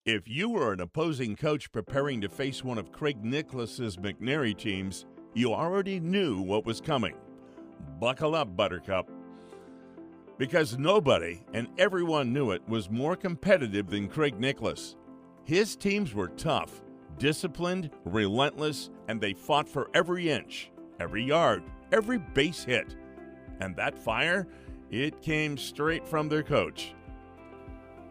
If you were an opposing coach preparing to face one of Craig Nicklaus's McNary teams, you already knew what was coming. Buckle up, Buttercup. Because nobody, and everyone knew it, was more competitive than Craig Nicklaus. His teams were tough, disciplined, relentless, and they fought for every inch, every yard, every base hit. And that fire, it came straight from their coach.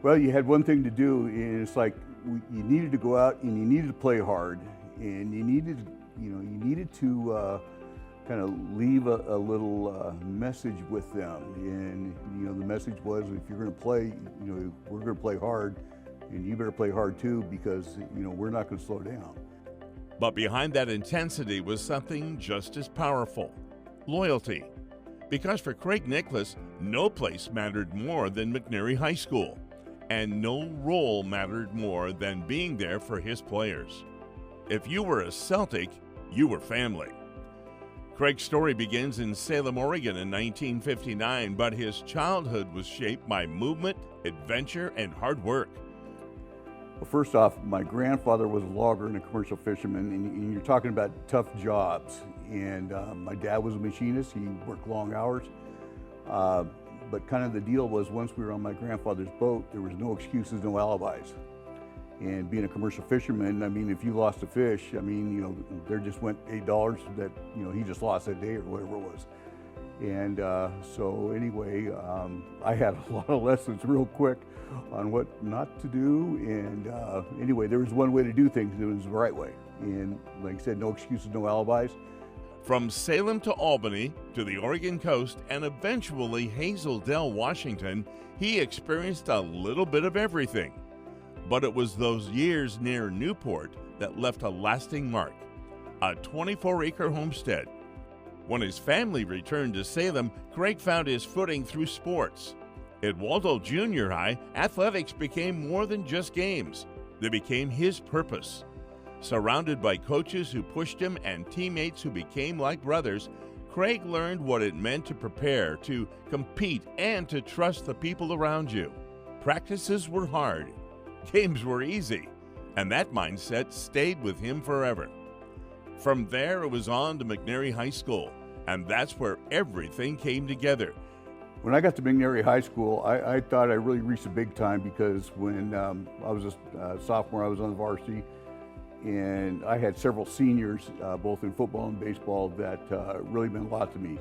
Well, you had one thing to do, and it's like you needed to go out and you needed to play hard, and you needed to kind of leave a little message with them. And the message was, if you're going to play, we're going to play hard, and you better play hard too, because we're not going to slow down. But behind that intensity was something just as powerful: loyalty. Because for Craig Nicklaus, no place mattered more than McNary High School, and no role mattered more than being there for his players. If you were a Celtic, you were family. Craig's story begins in Salem, Oregon in 1959, but his childhood was shaped by movement, adventure, and hard work. Well, first off, my grandfather was a logger and a commercial fisherman, and you're talking about tough jobs. And my dad was a machinist. He worked long hours. But kind of the deal was, once we were on my grandfather's boat, there was no excuses, no alibis. And being a commercial fisherman, if you lost a fish, there just went $8 that, he just lost that day or whatever it was. And so anyway, I had a lot of lessons real quick on what not to do. And anyway, there was one way to do things, and it was the right way. And like I said, no excuses, no alibis. From Salem to Albany, to the Oregon coast, and eventually Hazel Dell, Washington, he experienced a little bit of everything. But it was those years near Newport that left a lasting mark: a 24-acre homestead. When his family returned to Salem, Craig found his footing through sports. At Waldo Junior High, athletics became more than just games. They became his purpose. Surrounded by coaches who pushed him and teammates who became like brothers, Craig learned what it meant to prepare, to compete, and to trust the people around you. Practices were hard. Games were easy. And that mindset stayed with him forever. From there, it was on to McNary High School, and that's where everything came together. When I got to McNary High School, I thought I really reached the big time, because when I was a sophomore, I was on the varsity, and I had several seniors, both in football and baseball, that really meant a lot to me.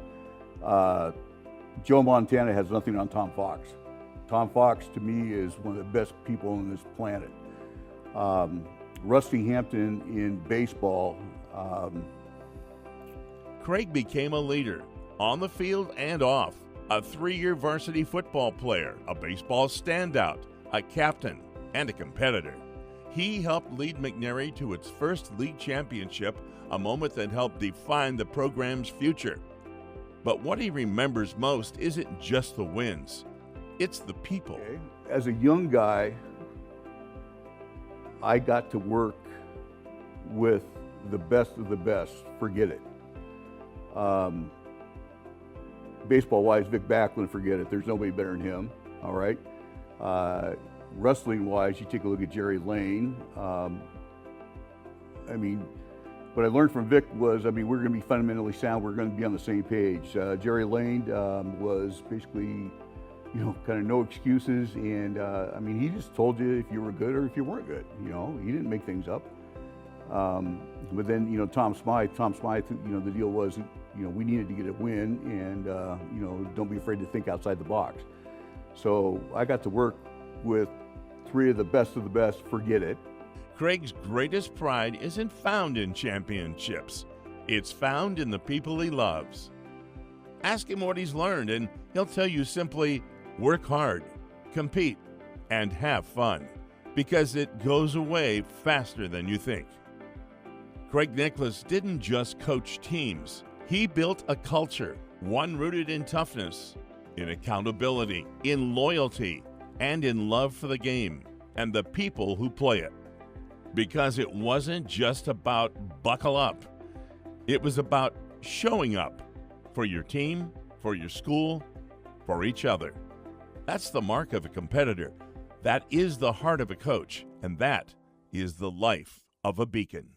Joe Montana has nothing on Tom Fox. Tom Fox, to me, is one of the best people on this planet. Rusty Hampton in baseball. Craig became a leader, on the field and off. A 3-year varsity football player, a baseball standout, a captain, and a competitor. He helped lead McNary to its first league championship, a moment that helped define the program's future. But what he remembers most isn't just the wins, it's the people. Okay. As a young guy, I got to work with the best of the best, forget it. Baseball-wise, Vic Backlund, forget it. There's nobody better than him, all right? Wrestling-wise, you take a look at Jerry Lane. What I learned from Vic was, we're going to be fundamentally sound. We're going to be on the same page. Jerry Lane was basically, kind of no excuses. And, he just told you if you were good or if you weren't good. He didn't make things up. But then, Tom Smythe, the deal was, we needed to get a win, and, don't be afraid to think outside the box. So I got to work with 3 of the best, forget it. Craig's greatest pride isn't found in championships. It's found in the people he loves. Ask him what he's learned, and he'll tell you simply, work hard, compete, and have fun, because it goes away faster than you think. Craig Nicklaus didn't just coach teams. He built a culture, one rooted in toughness, in accountability, in loyalty, and in love for the game and the people who play it. Because it wasn't just about buckle up. It was about showing up for your team, for your school, for each other. That's the mark of a competitor. That is the heart of a coach, and that is the life of a Beacon.